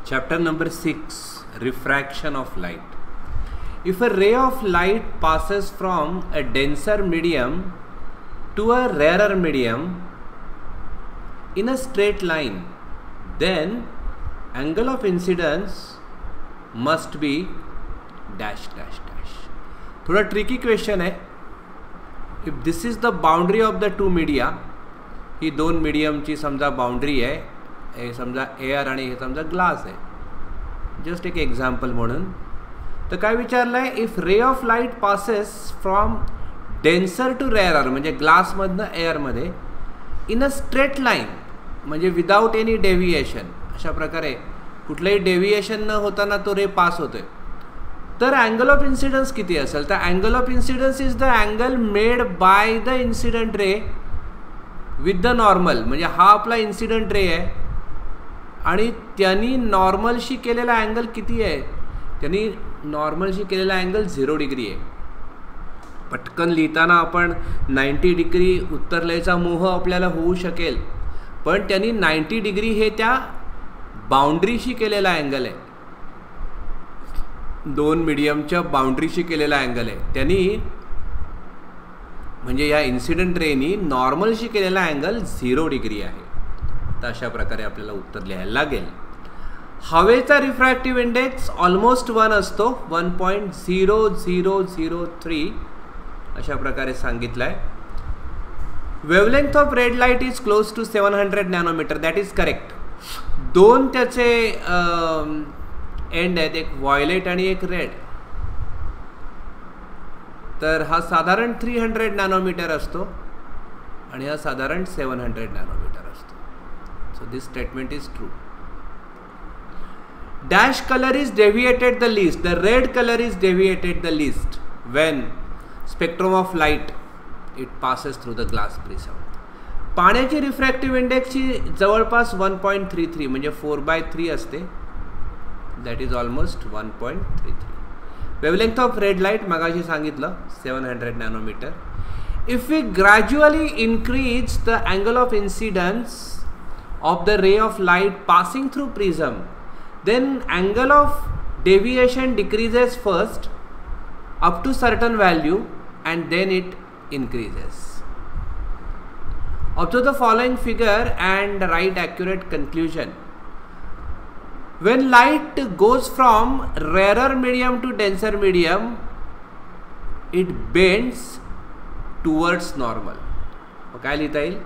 Chapter number 6, Refraction of light. If a ray of light passes from a denser medium to a rarer medium in a straight line, then angle of incidence must be dash dash dash. थोड़ा tricky question है. If this is the boundary of the two media, ही दोन medium ची समजा boundary आहे, हे समजा air आणि हे समजा glass आहे. जस्ट एक एक्झाम्पल म्हणून तर काय विचारलं आहे, if ray of light passes from denser to rarer म्हणजे ग्लासमधनं एअरमध्ये इन अ स्ट्रेट लाईन म्हणजे विदाउट एनी डेव्हिएशन, अशा प्रकारे कुठलंही डेव्हिएशन न होताना तो रे पास होतोय, तर अँगल ऑफ इन्सिडन्स किती असेल? तर angle of incidence is the angle made by the incident ray with the normal. म्हणजे हा आपला इन्सिडंट रे आहे आणि त्यांनी नॉर्मलशी केलेला अँगल किती आहे? त्यांनी नॉर्मलशी केलेला अँगल 0 डिग्री आहे. पटकन लिहिताना आपण 90 डिग्री उत्तरलेचा मोह आपल्याला होऊ शकेल, पण त्यांनी 90 डिग्री हे त्या बाउंड्रीशी केलेला अँगल आहे, दोन मीडियमच्या बाउंड्रीशी केलेला अँगल आहे. त्यांनी म्हणजे या इन्सिडंट रेनी नॉर्मलशी केलेला अँगल 0 डिग्री आहे. तर अशा प्रकारे आपल्याला उत्तर लिहायला लागेल. हवेचा रिफ्रॅक्टिव्ह इंडेक्स ऑलमोस्ट 1 असतो, 1.0003 अशा प्रकारे सांगितलं आहे. Wavelength of red light is close to 700 nanometre. That is correct. दोन त्याचे एंड आहेत, एक व्हायलेट आणि एक रेड. तर हा साधारण 300 नॅनोमीटर असतो आणि हा साधारण 700 नॅनोमीटर असतो. So this statement is true. Dash color is deviated the least. The red color is deviated the least when spectrum of light it passes through the glass prism. पाण्याची refractive इंडेक्सची जवळपास 1.33 म्हणजे 4/3 असते. That is almost 1.33. Wavelength of red light मगाशी सांगितलं 700 nanometre. If we gradually increase the angle of incidence of the ray of light passing through prism, then angle of deviation decreases first up to certain value and then it increases. Observe the following figure and write accurate conclusion. When light goes from rarer medium to denser medium, it bends towards normal. काय लिहिता येईल?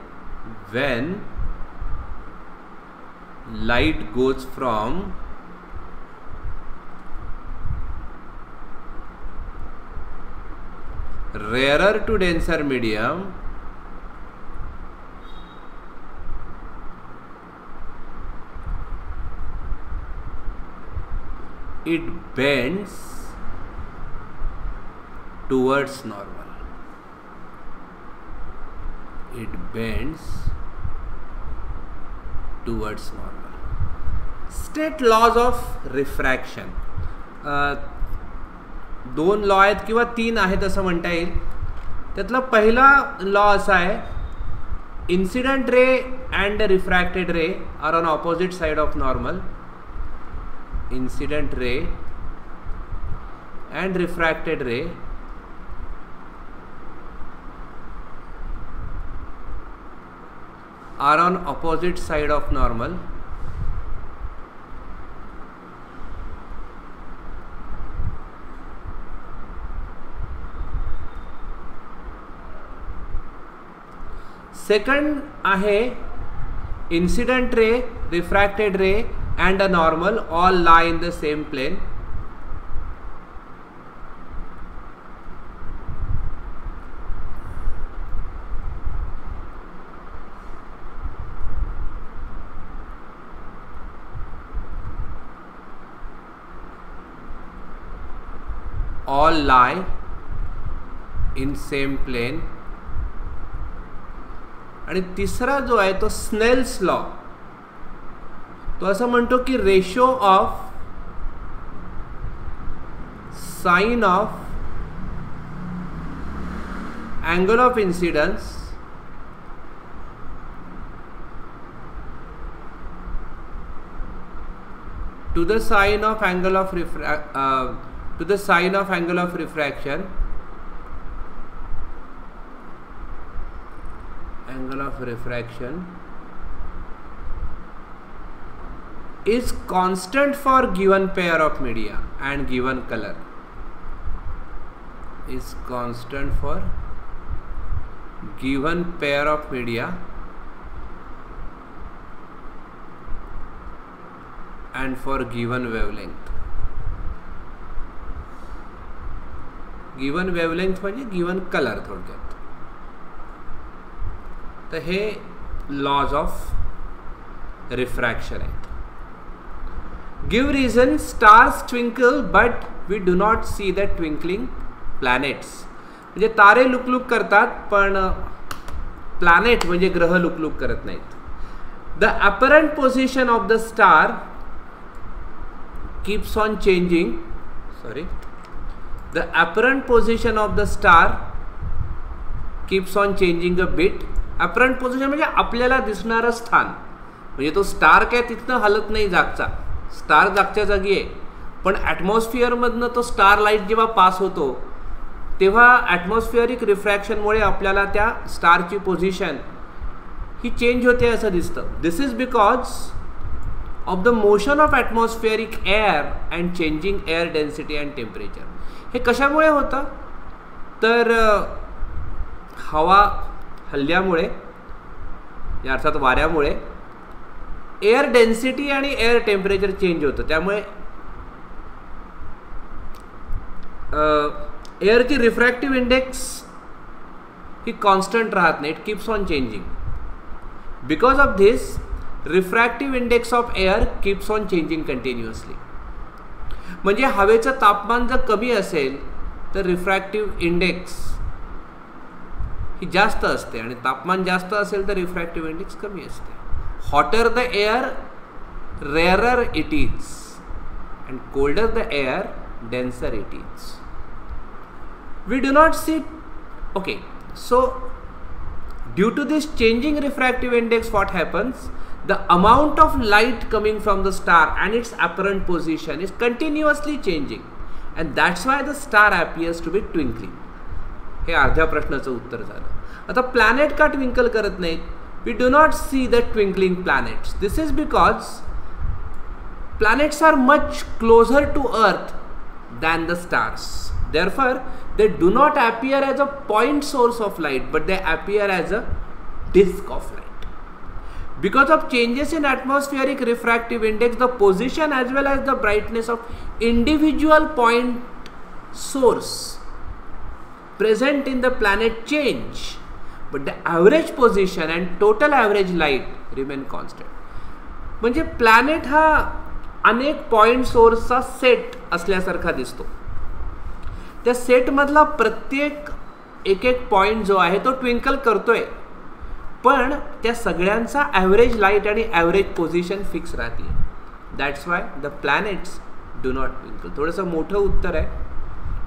When light goes from rarer to denser medium, it bends towards normal. It bends towards normal. State laws of refraction. दोन law आहेत किंवा 3 आहेत असं म्हणता येईल. त्यातला पहिला लॉ असा आहे, incident ray and refracted ray are on opposite side of normal. Incident ray and refracted ray are on opposite side of normal. Second आहे, incident ray, refracted ray and a normal all lie in the same plane. All lie in same plane. आणि तिसरा जो आहे तो Snell's law. तो असं म्हणतो की ratio of sine of angle of incidence to the sine of angle of refraction, is constant for given pair of media and given color. Is constant for given pair of media and for given wavelength. Given wavelength म्हणजे given color थोडक्यात. तर हे laws of refraction आहेत. Give reason, stars twinkle but we do not see the twinkling planets. म्हणजे तारे लुकलुक करतात पण planet म्हणजे ग्रह लुकलुक करत नाहीत. The apparent position of the star keeps on changing. The apparent position of the star keeps on changing a bit. Apparent position म्हणजे आपल्याला दिसणारं स्थान, म्हणजे तो स्टार काय तिथनं हलत नाही जागचा. स्टार जागच्या जागी आहे, पण ॲटमॉस्फिअर मधनं तो स्टार लाईट जेव्हा पास होतो तेव्हा ॲटमॉस्फिअरिक रिफ्रॅक्शनमुळे आपल्याला त्या स्टारची पोझिशन ही चेंज होते असं दिसतं. This is because of the motion of atmospheric air and changing air density and temperature. हे कशामुळे होतं तर हवा हल्ल्यामुळे, या अर्थात वाऱ्यामुळे एअर डेन्सिटी आणि एअर टेम्परेचर चेंज होतं. त्यामुळे एअरची रिफ्रॅक्टिव्ह इंडेक्स ही कॉन्स्टंट राहत नाही, it keeps on changing. Because of this refractive index of air keeps on changing continuously. म्हणजे हवेचं तापमान जर कमी असेल तर रिफ्रॅक्टिव्ह इंडेक्स ही जास्त असते आणि तापमान जास्त असेल तर रिफ्रॅक्टिव्ह इंडेक्स कमी असते. Hotter the air rarer it is and colder the air denser it is. We do not see. Okay, so due to this changing refractive index, what happens? The amount of light coming from the star and its apparent position is continuously changing, and that's why the star appears to be twinkling. हे अर्ध्या प्रश्नाचं उत्तर झालं. आता planet का twinkle करत नाहीत? We do not see the twinkling planets. This is because planets are much closer to Earth than the stars. Therefore, they do not appear as a point source of light, but they appear as a disk of light. Because of changes in atmospheric refractive index, the position as well as the brightness of individual point source present in the planet change, but the average position and total average light remain constant. म्हणजे planet हा अनेक point सोर्सचा set असल्यासारखा दिसतो. त्या set मधला प्रत्येक एक एक point जो आहे तो ट्विंकल करतोय, पण त्या सगळ्यांचा ॲव्हरेज लाईट आणि ॲव्हरेज पोझिशन फिक्स राहते. That's why the planets do not twinkle. थोडंसं मोठं उत्तर आहे,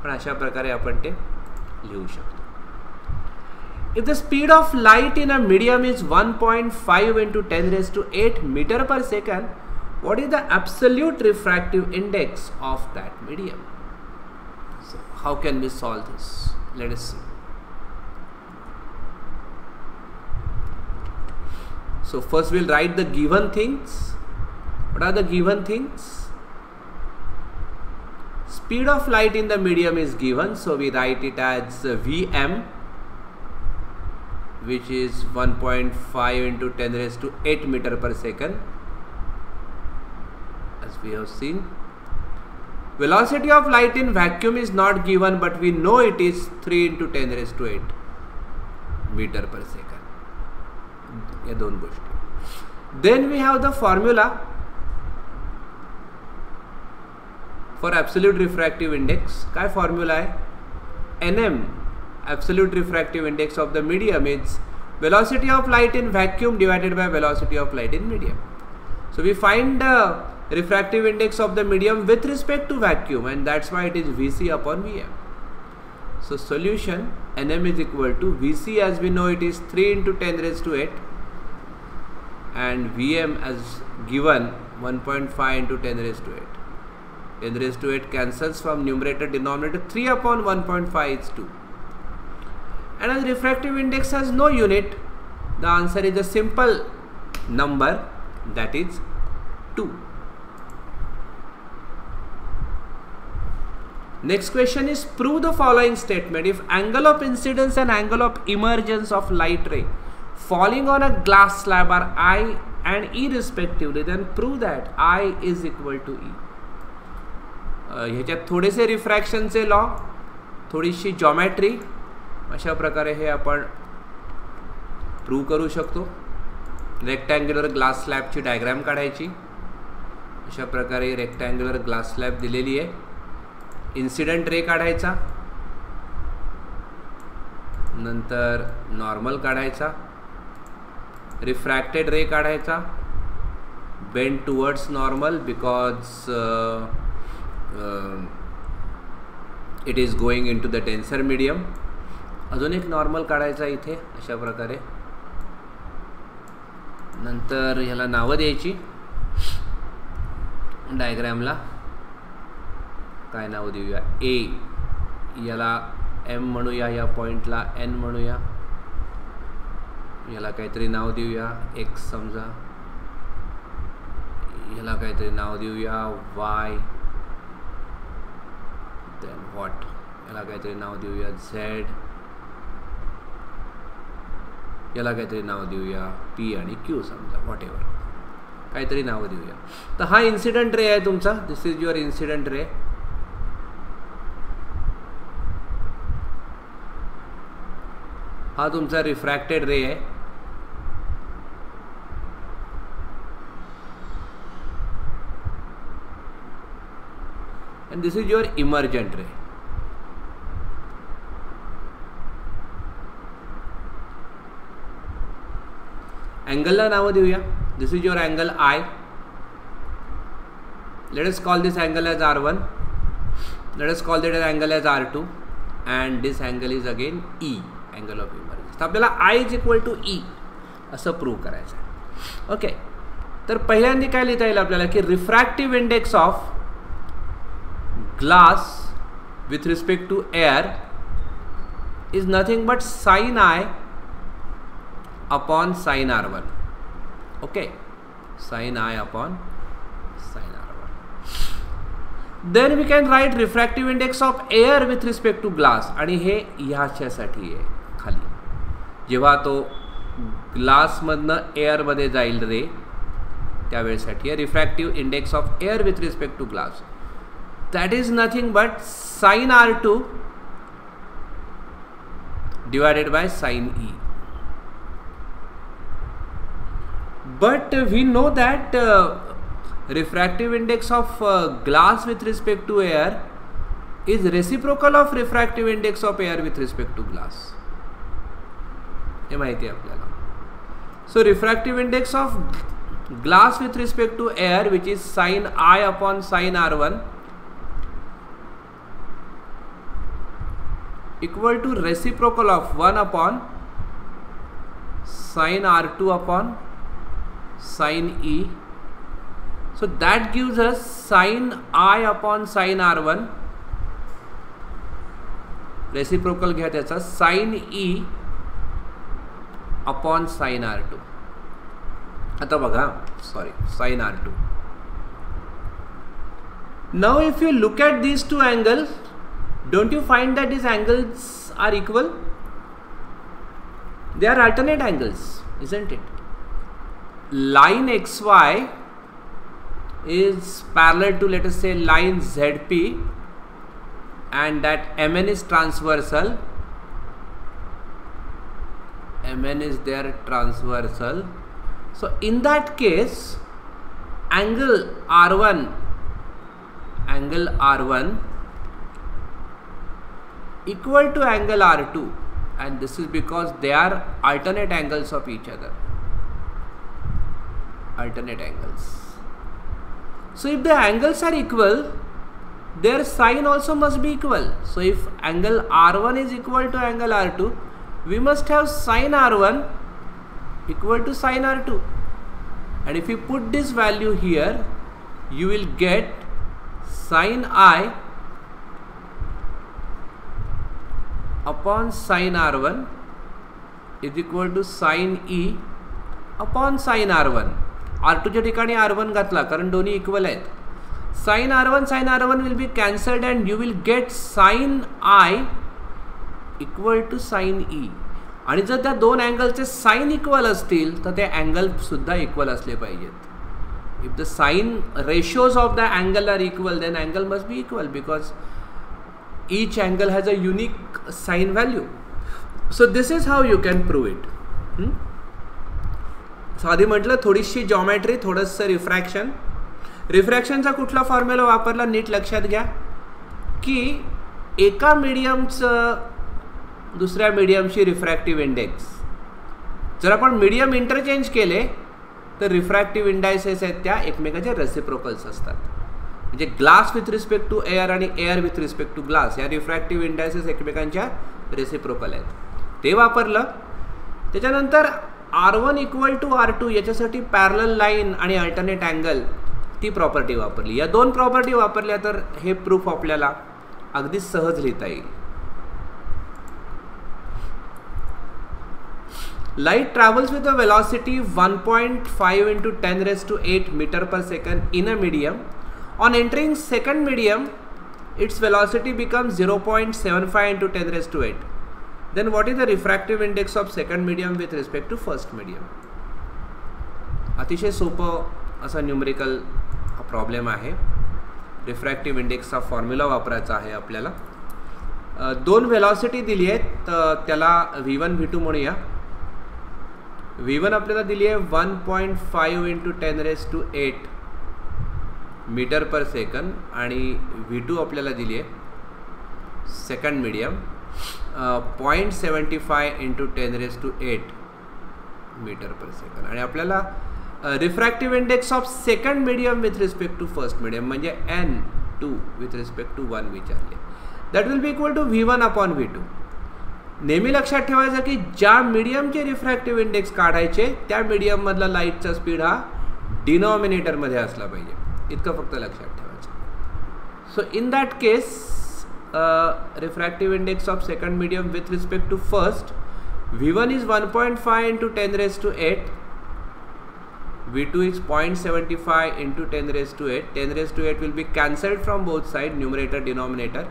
पण अशा प्रकारे आपण ते लिहू शकतो. If the speed of light in a medium is 1.5 into 10 raised to 8 meter per second, what is the absolute refractive index of that medium? So how can we solve this? Let us see. So first we'll write the given things. What are the given things? Speed of light in the medium is given, so we write it as Vm, which is 1.5 into 10 raised to 8 meter per second, as we have seen. Velocity of light in vacuum is not given, but we know it is 3 into 10 raised to 8 meter per second. या दोन गोष्टी. Then we have the formula for absolute refractive index. काय formula आहे? Nm, absolute refractive index of the medium, is velocity of light in vacuum divided by velocity of light in medium. So we find the refractive index of the medium with respect to vacuum, and that's why it is Vc upon Vm. So solution, Nm is equal to Vc, as we know it is 3 into 10 raised to 8 and Vm as given 1.5 into 10 raised to 8. 10 raised to 8 cancels from numerator denominator, 3 upon 1.5 is 2. And as refractive index has no unit, the answer is a simple number, that is 2. Next question is, prove the following statement. If angle of incidence and angle of emergence of light ray falling on a glass slab are I and E respectively, then prove that I is equal to E. ह्याच्यात थोडेसे रिफ्रॅक्शनचे law, थोडीशी geometry, अशा प्रकारे हे आपण prove करू शकतो. Rectangular glass स्लॅबची diagram काढायची. अशा प्रकारे रेक्टँग्युलर ग्लास स्लॅब दिलेली आहे. इन्सिडेंट रे काढायचा, नंतर नॉर्मल काढायचा, रिफ्रॅक्टेड रे काढायचा, bend towards normal because it is going into the denser medium. अजून एक नॉर्मल काढायचा इथे अशा प्रकारे. नंतर ह्याला नावं द्यायची डायग्रामला. काय नाव देऊया? ए, याला एम म्हणूया, या पॉइंटला एन म्हणूया, याला काहीतरी नाव देऊया एक्स समजा, याला काहीतरी नाव देऊया वाय, देन व्हॉट, याला काहीतरी नाव देऊया झेड, याला काहीतरी नाव देऊया पी आणि क्यू समजा, व्हॉट एव्हर काहीतरी नाव देऊया. तर हा इन्सिडेंट रे आहे तुमचा. This is your incident ray. हा तुमचा रिफ्रॅक्टेड रे आहे. and this is your emergent ray. Angle ला नाव देऊया. This is your angle I. Let us call this angle as R1. Let us call that angle as R2. And this angle is again E, angle of emergence. तर आपल्याला I is equal to E असं prove करायचं आहे. Okay, तर पहिल्यांदा काय लिहिता येईल आपल्याला की refractive index of glass with respect to air is nothing but sin I upon sin R1. Okay, sin I upon sin R1. Then we can write refractive index of air with respect to glass. आणि हे ह्याच्यासाठी आहे खाली. जेव्हा तो ग्लासमधनं एअरमध्ये जाईल ray त्यावेळेसाठी आहे refractive index of air with respect to glass. That is nothing but sin R2 divided by sin E. But we know that refractive index of glass with respect to air is reciprocal of refractive index of air with respect to glass. हे माहिती आहे आपल्याला. So refractive index of glass with respect to air, which is sin I upon sin R1, equal to reciprocal of 1 upon sin R2 upon sin E. So that gives us sin I upon sin R1, reciprocal घ्या त्याचा, sin E upon sin R2. आता बघा, sorry, sin R2. Now if you look at these two angles, don't you find that these angles are equal? They are alternate angles, isn't it? Line XY is parallel to, let us say, line ZP, and that MN is transversal. MN is there transversal. So in that case, angle R1 equal to angle R2, and this is because they are alternate angles of each other. Alternate angles. So if the angles are equal, their sign also must be equal. So if angle R1 is equal to angle R2, we must have sin R1 equal to sin R2. and if you put this value here, you will get sin I upon sin R1 is equal to sin E upon sin R1. R2 च्या ठिकाणी R1 घातला कारण दोन्ही equal आहेत. sin R1 will be cancelled and you will get sin I equal to sin E. आणि जर त्या दोन अँगलचे साइन इक्वल असतील तर ते अँगल सुद्धा इक्वल असले पाहिजेत. If the sine ratios of the angle are equal, then angle must be equal because each angle has a unique sine value. So this is how you can prove it. So आधी म्हटलं थोडीशी geometry, थोडंसं refraction. रिफ्रॅक्शनचा कुठला formula वापरला NEET लक्षात घ्या की एका मीडियमचं दुसऱ्या मीडियमशी रिफ्रॅक्टिव्ह इंडेक्स जर आपण मीडियम इंटरचेंज केले तर रिफ्रॅक्टिव्ह इंडायसेस आहेत त्या एकमेकाचे रेसिप्रोकल्स असतात. म्हणजे glass with respect to air आणि air with respect to glass या रिफ्रॅक्टिव्ह इंडायसेस एकमेकांच्या रेसिप्रोकल आहेत. ते वापरलं. त्याच्यानंतर R1 इक्वल टू R2 याच्यासाठी पॅरलल लाईन आणि अल्टरनेट अँगल ती प्रॉपर्टी वापरली. या दोन प्रॉपर्टी वापरल्या तर हे प्रूफ आपल्याला अगदी सहज लिहिता येईल. Light travels with a velocity 1.5 into 10 raised to 8 meter per second in a medium. On entering second medium, its velocity becomes 0.75 into 10 raised to 8. Then what is the refractive index of second medium with respect to first medium? अतिशय सोपं असा numerical problem आहे. Refractive इंडेक्सचा formula वापरायचा आहे आपल्याला. दोन velocity दिली आहेत तर त्याला V1 V2 म्हणूया. V1 आपल्याला दिली आहे 1.5 into 10 raise to 8 metre per second आणि V2 आपल्याला दिली आहे second medium 0.75 into 10 raise to 8 metre per second. आणि आपल्याला refractive index of second medium with respect to first medium म्हणजे N2 विथ रिस्पेक्ट टू 1 विचारले. That will be equal to V1 upon V2. नेहमी लक्षात ठेवायचं की ज्या मीडियमचे रिफ्रॅक्टिव्ह इंडेक्स काढायचे त्या मीडियममधला लाईटचा स्पीड हा डिनॉमिनेटरमध्ये असला पाहिजे. इतकं फक्त लक्षात ठेवायचं. So in that case refractive index of second medium with respect to first V1 is 1.5 into 10 raised to 8. V2 is 0.75 into 10 raised to 8. 10 raised to 8 will be cancelled from both sides, numerator, denominator.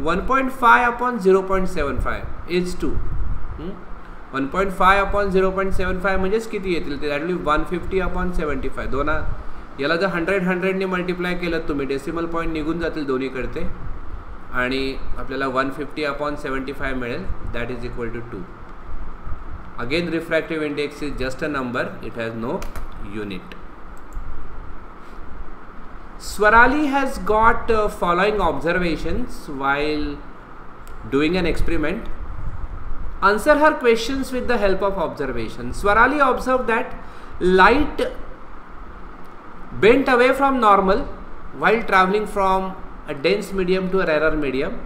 1.5 upon 0.75 is 2. 1.5 upon 0.75 म्हणजेच किती येतील ते? That will 150 upon 75. दोन याला जर 100 ने multiply केलं तुम्ही डेसिमल पॉईंट निघून जातील दोन्हीकडचे आणि आपल्याला 150 upon 75 मिळेल. That is equal to 2. Again refractive index is just a number, it has no unit. Swarali has got following observations while doing an experiment. Answer her questions with the help of observation. Swarali observed that light bent away from normal while traveling from a dense medium to a rarer medium.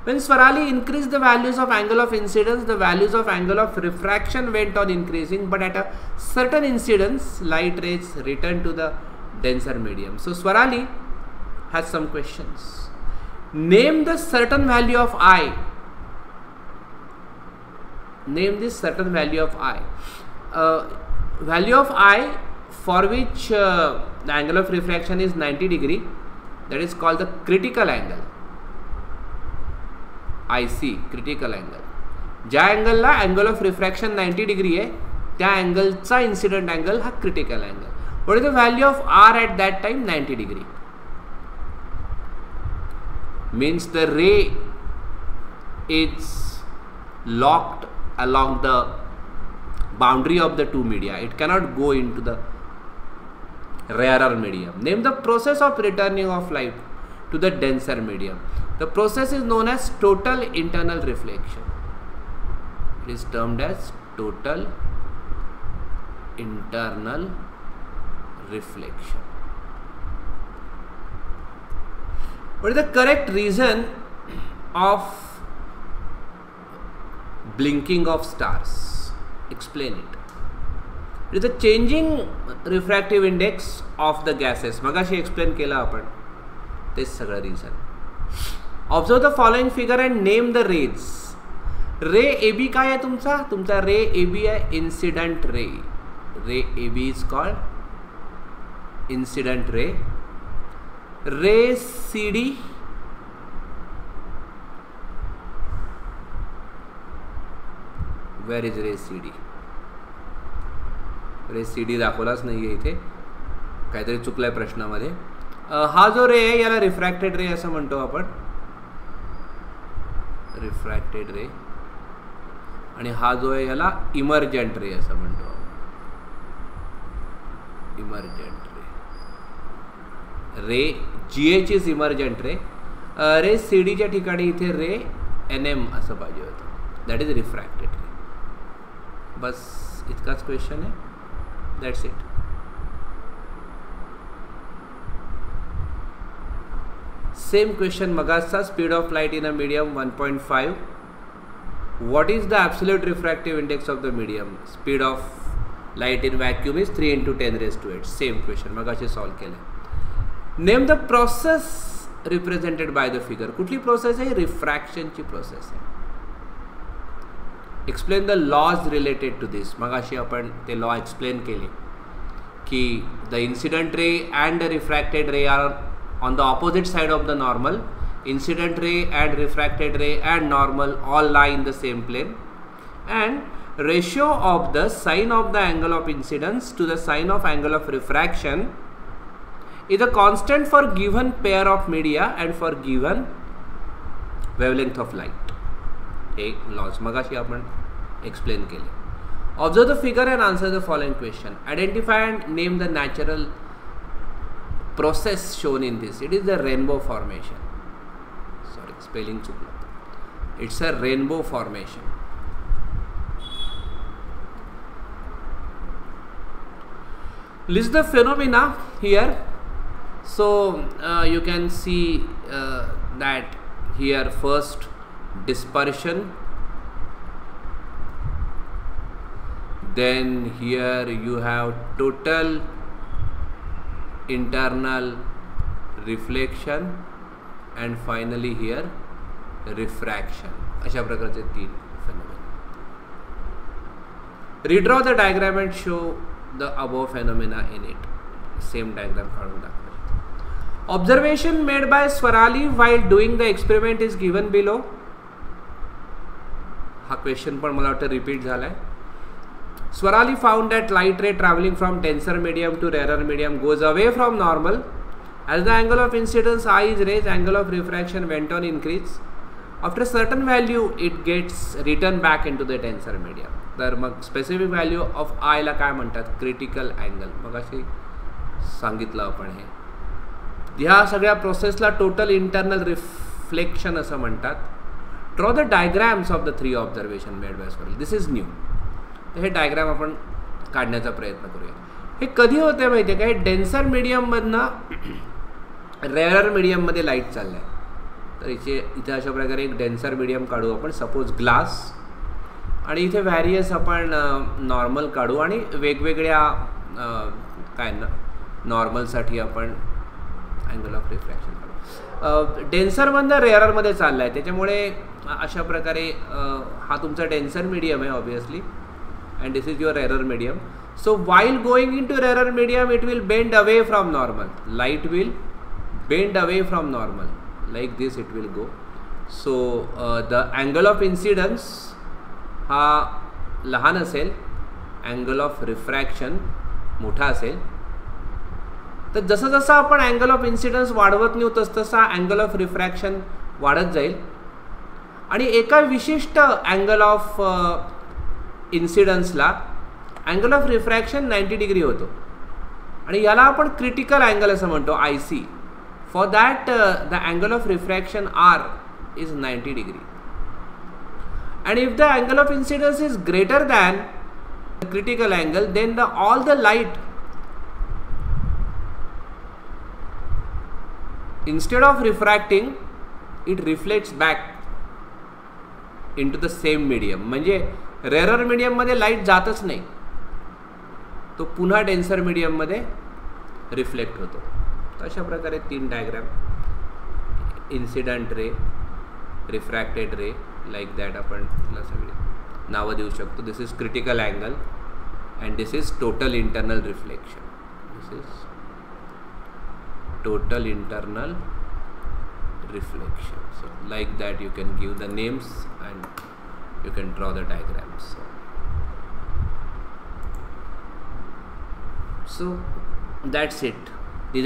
When Swarali increased the values of angle of incidence, the values of angle of refraction went on increasing, but at a certain incidence, light rays returned to the denser medium. So Swarali has some questions. Name the certain value of I. Name this certain value of I. Value of I for which the angle of refraction is 90 degree. That is called the critical angle. IC, critical angle. ज्या अँगलला angle of refraction 90 degree आहे त्या अँगलचा incident angle हा critical angle. What is the value of R at that time? 90 degree. Means the ray is locked along the boundary of the two media. It cannot go into the rarer medium. Name the process of returning of light to the denser medium. The process is known as total internal reflection. It is termed as total internal reflection. What is the correct reason of blinking of stars? Explain it. It is the changing refractive index of the gases. मगाशी explain केलं आपण, तेच सगळं reason. Observe the following figure and name the rays. Ray A B काय आहे तुमचा रे A B आहे incident ray. Ray A B is called incident ray. Ray C D where is रे सी डी. रे सी डी दाखवलाच नाही आहे इथे, काहीतरी चुकलाय प्रश्नामध्ये. हा जो रे आहे याला रिफ्रॅक्टेड रे असं म्हणतो आपण, रिफ्रॅक्टेड रे. आणि हा जो आहे याला इमर्जंट रे असं म्हणतो आपण, इमर्जंट रे. रे जी एच इज इमर्जंट रे. रे सी डीच्या ठिकाणी इथे रे एन एम असं पाहिजे होतं, दॅट इज रिफ्रॅक्टेड रे. बस इतकाच क्वेश्चन आहे, दॅट्स इट. सेम क्वेश्चन मगाचा. Speed of light in a medium 1.5. what is the absolute refractive index of the medium? Speed of light in vacuum is 3 × 10⁸. Same question मगाशी solve केलं. Name the process represented by the figure. कुठली process आहे? रिफ्रॅक्शनची process आहे. Explain the laws related to this. मगाशी आपण ते law explain केले की the incident ray and the refracted ray are on the opposite side of the normal. Incident ray and refracted ray and normal all lie in the same plane, and ratio of the sine of the angle of incidence to the sine of angle of refraction is a constant for given pair of media and for given wavelength of light. एक laws मगाशी आपण explain केले. Observe the figure and answer the following question. Identify and name the natural process shown in this. It is the rainbow formation. Spelling चुकलं. It's a rainbow formation. List the phenomena here. So you can see that here first dispersion, then here you have total internal reflection, and finally here refraction. अशा प्रकारचे 3 phenomena. Redraw the diagram and show the above phenomena in it. Same diagram काढून दाखवा. Observation made by Swarali while doing the experiment is given below. हा question पण मला वाटतं repeat झालाय. Swarali found that light ray traveling from denser medium to rarer medium goes away from normal. As the angle of incidence I is raised, angle of refraction went on increase. After a certain value, it gets returned back into the denser medium. तर मग specific value of I ला काय म्हणतात? Critical angle. मग अशी सांगितलं आपण हे. ह्या सगळ्या प्रोसेसला total internal reflection असं म्हणतात. Draw the diagrams of the 3 observation made by Swarali. This is new. हे डायग्राम आपण काढण्याचा प्रयत्न करूया. हे कधी होते माहिती आहे का? हे डेन्सर मीडियममधनं रेअर मीडियममध्ये लाईट चाललं आहे. तर इथे अशा प्रकारे एक डेन्सर मीडियम काढू आपण, सपोज ग्लास, आणि इथे व्हॅरियस आपण नॉर्मल काढू आणि वेगवेगळ्या काय ना नॉर्मलसाठी आपण अँगल ऑफ रिफ्रॅक्शन काढू. डेन्सरमधनं रेअरमध्ये चालला आहे, त्याच्यामुळे अशा प्रकारे हा तुमचा डेन्सर मीडियम आहे obviously, and this is your rare medium. So while going into rarer medium, it will bend away from normal. Light will bend away from normal. Like this it will go. So the angle of incidence हा लहान असेल, angle of refraction मोठा असेल. तर जसं जसं आपण angle of incidence वाढवत नेऊ तसा angle of refraction वाढत जाईल. आणि एका विशिष्ट angle of incidence ला अँगल ऑफ रिफ्रॅक्शन 90 डिग्री होतो, आणि याला आपण क्रिटिकल अँगल असं म्हणतो, IC. For that the angle of refraction R is 90 degree. And if the angle of incidence is greater than the critical angle, then the all the light instead of refracting it reflects back into the same medium. म्हणजे rare medium मध्ये light जातच नाही, तो पुन्हा denser मीडियममध्ये reflect होतो. तर अशा प्रकारे 3 डायग्राम, इन्सिडंट रे, रिफ्रॅक्टेड रे, लाईक दॅट आपण त्याला सगळी नावं देऊ शकतो. This is critical angle and this is total internal reflection. This is total internal reflection. So like that you can give the names and you can draw the diagrams. So that's it.